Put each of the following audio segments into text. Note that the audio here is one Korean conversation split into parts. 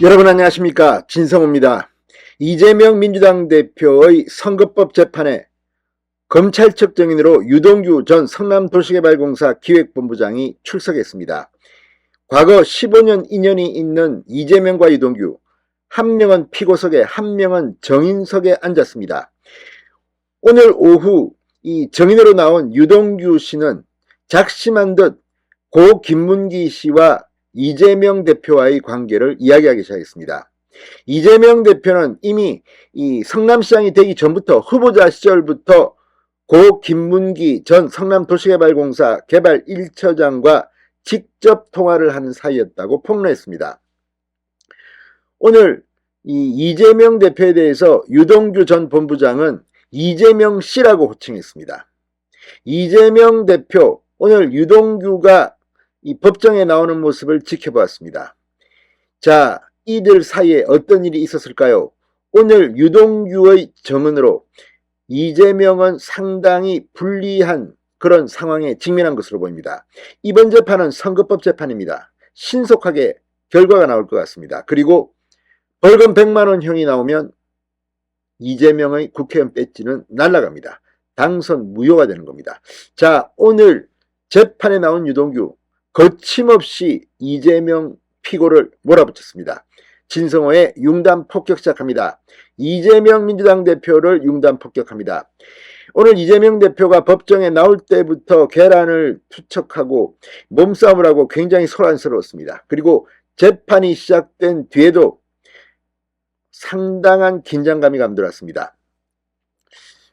여러분 안녕하십니까, 진성호입니다. 이재명 민주당 대표의 선거법 재판에 검찰 측 증인으로 유동규 전 성남도시개발공사 기획본부장이 출석했습니다. 과거 15년 인연이 있는 이재명과 유동규, 한 명은 피고석에 한 명은 정인석에 앉았습니다. 오늘 오후 이 정인으로 나온 유동규 씨는 작심한 듯 고 김문기 씨와 이재명 대표와의 관계를 이야기하기 시작했습니다. 이재명 대표는 이미 이 성남시장이 되기 전부터 후보자 시절부터 고 김문기 전 성남도시개발공사 개발 1처장과 직접 통화를 하는 사이였다고 폭로했습니다. 오늘 이 이재명 대표에 대해서 유동규 전 본부장은 이재명 씨라고 호칭했습니다. 이재명 대표, 오늘 유동규가 이 법정에 나오는 모습을 지켜보았습니다. 자, 이들 사이에 어떤 일이 있었을까요? 오늘 유동규의 증언으로 이재명은 상당히 불리한 그런 상황에 직면한 것으로 보입니다. 이번 재판은 선거법 재판입니다. 신속하게 결과가 나올 것 같습니다. 그리고 벌금 100만 원 형이 나오면 이재명의 국회의원 배지는 날아갑니다. 당선 무효가 되는 겁니다. 자, 오늘 재판에 나온 유동규, 거침없이 이재명 피고를 몰아붙였습니다. 진성호의 융단 폭격 시작합니다. 이재명 민주당 대표를 융단 폭격합니다. 오늘 이재명 대표가 법정에 나올 때부터 계란을 투척하고 몸싸움을 하고 굉장히 소란스러웠습니다. 그리고 재판이 시작된 뒤에도 상당한 긴장감이 감돌았습니다.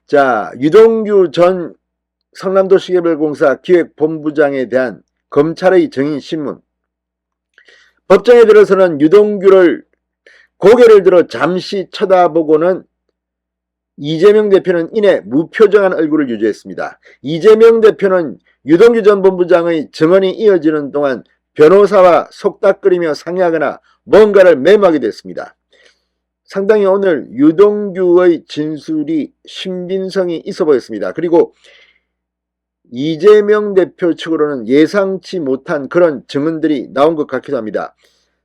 자, 유동규 전 성남도시개발공사 기획본부장에 대한 검찰의 증인 신문. 법정에 들어서는 유동규를 고개를 들어 잠시 쳐다보고는 이재명 대표는 이내 무표정한 얼굴을 유지했습니다. 이재명 대표는 유동규 전 본부장의 증언이 이어지는 동안 변호사와 속닥거리며 상의하거나 뭔가를 메모하게 됐습니다. 상당히 오늘 유동규의 진술이 신빙성이 있어 보였습니다. 그리고 이재명 대표 측으로는 예상치 못한 그런 증언들이 나온 것 같기도 합니다.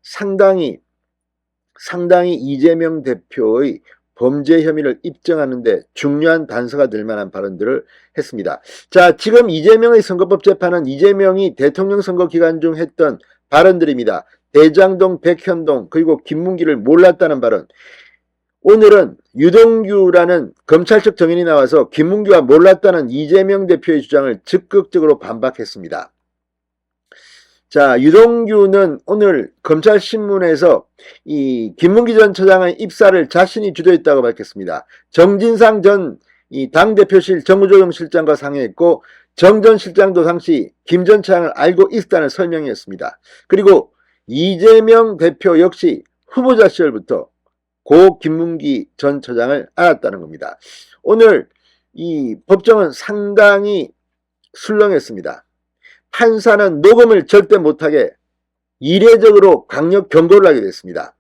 상당히 이재명 대표의 범죄 혐의를 입증하는데 중요한 단서가 될 만한 발언들을 했습니다. 자, 지금 이재명의 선거법 재판은 이재명이 대통령 선거 기간 중 했던 발언들입니다. 대장동, 백현동, 그리고 김문기를 몰랐다는 발언. 오늘은 유동규라는 검찰 측 증인이 나와서 김문기와 몰랐다는 이재명 대표의 주장을 적극적으로 반박했습니다. 자, 유동규는 오늘 검찰신문에서 이 김문기 전 처장의 입사를 자신이 주도했다고 밝혔습니다. 정진상 전 이 당대표실 정무조정실장과 상의했고 정 전 실장도 당시 김 전 처장을 알고 있었다는 설명이었습니다. 그리고 이재명 대표 역시 후보자 시절부터 고 김문기 전 처장을 알았다는 겁니다. 오늘 이 법정은 상당히 술렁했습니다. 판사는 녹음을 절대 못하게 이례적으로 강력 경고를 하게 됐습니다.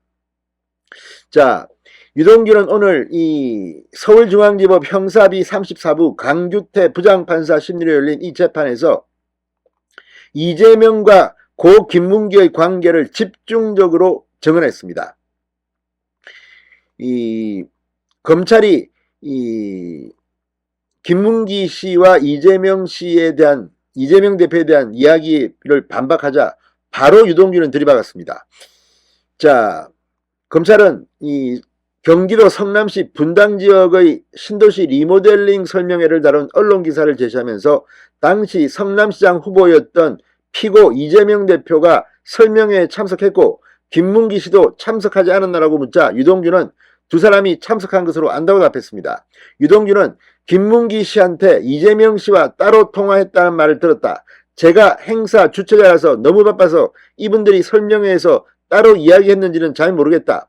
자, 유동규는 오늘 이 서울중앙지법 형사비 34부 강규태 부장판사 심리로 열린 이 재판에서 이재명과 고 김문기의 관계를 집중적으로 증언했습니다. 이 검찰이 이 김문기 씨와 이재명 대표에 대한 이야기를 반박하자 바로 유동규는 들이박았습니다. 자, 검찰은 이 경기도 성남시 분당 지역의 신도시 리모델링 설명회를 다룬 언론 기사를 제시하면서 당시 성남시장 후보였던 피고 이재명 대표가 설명회에 참석했고 김문기 씨도 참석하지 않았나라고 묻자 유동규는 두 사람이 참석한 것으로 안다고 답했습니다. 유동규는 김문기 씨한테 이재명 씨와 따로 통화했다는 말을 들었다. 제가 행사 주최자라서 너무 바빠서 이분들이 설명회에서 따로 이야기했는지는 잘 모르겠다.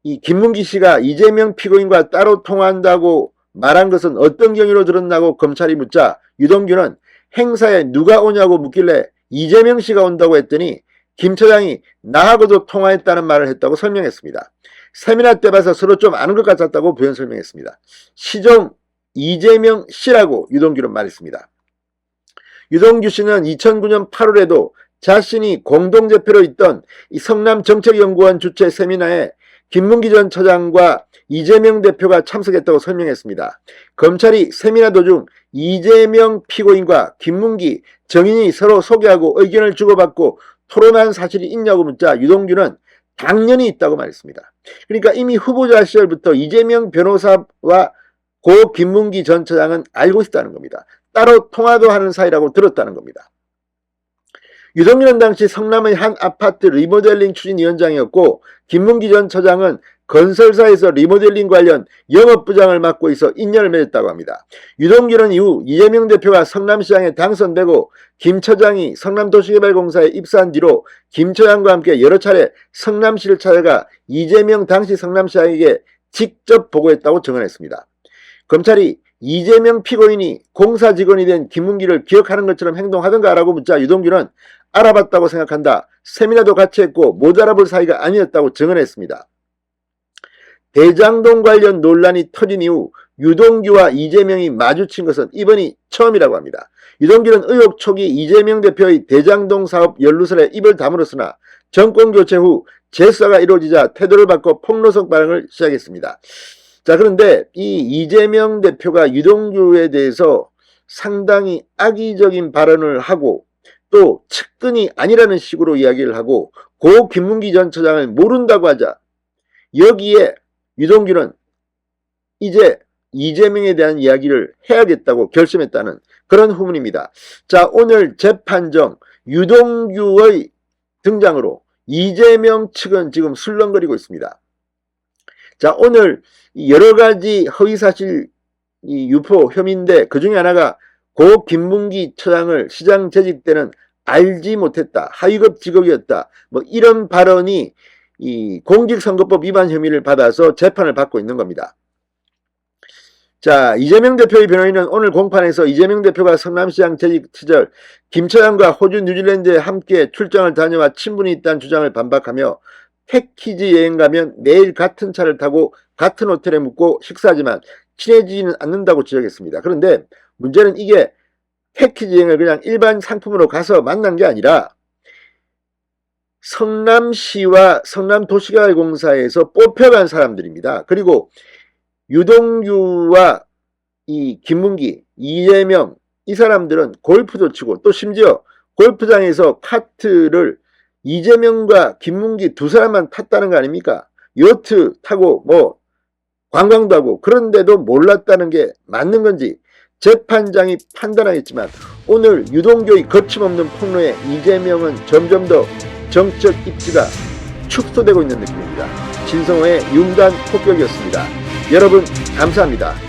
이 김문기 씨가 이재명 피고인과 따로 통화한다고 말한 것은 어떤 경위로 들었나고 검찰이 묻자 유동규는 행사에 누가 오냐고 묻길래 이재명 씨가 온다고 했더니 김 처장이 나하고도 통화했다는 말을 했다고 설명했습니다. 세미나 때 봐서 서로 좀 아는 것 같았다고 부연 설명했습니다. 시종 이재명 씨라고 유동규는 말했습니다. 유동규 씨는 2009년 8월에도 자신이 공동대표로 있던 이 성남정책연구원 주최 세미나에 김문기 전 처장과 이재명 대표가 참석했다고 설명했습니다. 검찰이 세미나 도중 이재명 피고인과 김문기, 정인이 서로 소개하고 의견을 주고받고 토론한 사실이 있냐고 묻자 유동규는 당연히 있다고 말했습니다. 그러니까 이미 후보자 시절부터 이재명 변호사와 고 김문기 전 처장은 알고 있다는 겁니다. 따로 통화도 하는 사이라고 들었다는 겁니다. 유동규는 당시 성남의 한 아파트 리모델링 추진위원장이었고 김문기 전 처장은 건설사에서 리모델링 관련 영업부장을 맡고 있어 인연을 맺었다고 합니다. 유동규는 이후 이재명 대표가 성남시장에 당선되고 김 처장이 성남도시개발공사에 입사한 뒤로 김 처장과 함께 여러 차례 성남시를 찾아가 이재명 당시 성남시장에게 직접 보고했다고 증언했습니다. 검찰이 이재명 피고인이 공사 직원이 된 김문기를 기억하는 것처럼 행동하던가 라고 묻자 유동규는 알아봤다고 생각한다. 세미나도 같이 했고 못 알아볼 사이가 아니었다고 증언했습니다. 대장동 관련 논란이 터진 이후 유동규와 이재명이 마주친 것은 이번이 처음이라고 합니다. 유동규는 의혹 초기 이재명 대표의 대장동 사업 연루설에 입을 다물었으나 정권교체 후 재수사가 이루어지자 태도를 바꿔 폭로성 반응을 시작했습니다. 자, 그런데 이 이재명 대표가 유동규에 대해서 상당히 악의적인 발언을 하고 또 측근이 아니라는 식으로 이야기를 하고 고 김문기 전 처장을 모른다고 하자 여기에 유동규는 이제 이재명에 대한 이야기를 해야겠다고 결심했다는 그런 후문입니다. 자, 오늘 재판정 유동규의 등장으로 이재명 측은 지금 술렁거리고 있습니다. 자, 오늘 여러 가지 허위사실 유포 혐의인데 그 중에 하나가 고 김문기 처장을 시장 재직 때는 알지 못했다. 하위급 직업이었다. 뭐 이런 발언이 이 공직선거법 위반 혐의를 받아서 재판을 받고 있는 겁니다. 자, 이재명 대표의 변호인은 오늘 공판에서 이재명 대표가 성남시장 재직 시절 김 처장과 호주 뉴질랜드에 함께 출장을 다녀와 친분이 있다는 주장을 반박하며 패키지 여행 가면 매일 같은 차를 타고 같은 호텔에 묵고 식사하지만 친해지지는 않는다고 지적했습니다. 그런데 문제는 이게 패키지 여행을 그냥 일반 상품으로 가서 만난 게 아니라 성남시와 성남도시개발공사에서 뽑혀간 사람들입니다. 그리고 유동규와 이 김문기, 이재명 이 사람들은 골프도 치고 또 심지어 골프장에서 카트를 이재명과 김문기 두 사람만 탔다는 거 아닙니까? 요트 타고 뭐 관광도 하고 그런데도 몰랐다는 게 맞는 건지 재판장이 판단하겠지만 오늘 유동규의 거침없는 폭로에 이재명은 점점 더 정적 입지가 축소되고 있는 느낌입니다. 진성호의 융단 폭격이었습니다. 여러분 감사합니다.